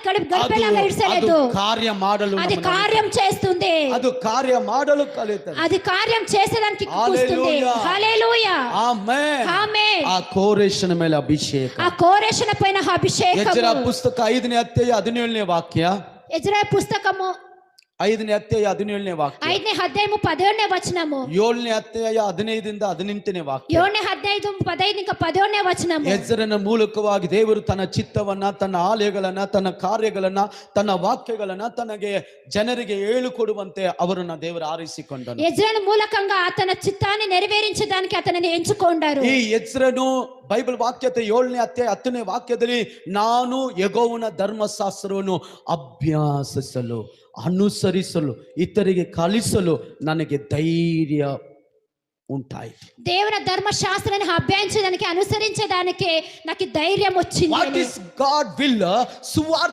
గడిపేలాగా ఇడిసలేదు. కార్య ಮಾಡಲು అది కార్యం చేస్తుంది. ಅದು ಕಾರ್ಯ ಮಾಡಲು ಕಲಿಯುತ್ತದೆ. అది కార్యం చేసేదానికి కూస్తుంది. హల్లెలూయా ఆమేన్ ఆమేన్. ఆ కోరేషుನ ಮೇಲೆ ಅಭಿಷೇಕ. ఆ కోరేషున పైన అభిషేకము. ಎಜ್ರಾ ಪುಸ್ತಕ 5ನೇ ಅಧ್ಯಾಯ 17ನೇ ವಾಕ್ಯ. ఎజ్రా పుస్తకము 5ನೇ ಅಧ್ಯಾಯ 17ನೇ ವಾಕ್ಯ. 5ನೇ అధ్యాయము 17ನೇ వచనము. 7ನೇ ಅಧ್ಯಾಯ 15ರಿಂದ 18ನೇ ವಾಕ್ಯ. 7ನೇ అధ్యాయము 15 ఇంకా 11ನೇ వచనము. ಎಜ್ರನ ಮೂಲಕವಾಗಿ ದೇವರು ತನ್ನ ಚಿತ್ತವನ್ನ, ತನ್ನ ಆಲಯಗಳನ್ನ, ತನ್ನ ಕಾರ್ಯಗಳನ್ನ, ತನ್ನ ವಾಕ್ಯಗಳನ್ನ ತನಗೆ ಜನರಿಗೆ ಹೇಳಿಕೊಡುವಂತೆ ಅವರನ್ನ ದೇವರು ಆರಿಸಿಕೊಂಡನು. ఎజ్రాను మూలకంగా తన చిత్తాన్ని నెరవేర్చడానికి అతనిని ఎంచుకొండారు. ಈ ಎಜ್ರನು ಬೈಬಲ್ ವಾಕ್ಯತೆ 7ನೇ ಅಧ್ಯಾಯ 10ನೇ ವಾಕ್ಯದಲ್ಲಿ ನಾನು ಯೆಹೋವನ ಧರ್ಮಶಾಸ್ತ್ರವನ್ನು ಅಭ್ಯಾಸಿಸಲು, ಅನುಸರಿಸಲು, ಇತರಿಗೆ ಕಲಿಸಲು ನನಗೆ ಧೈರ್ಯ ಉಂಟಾಯಿತು. దేవుని ధర్మశాస్త్రాన్ని అభ్యసించడానికి, అనుసరించడానికి నాకు ధైర్యం వచ్చింది. What is God will? సువార్త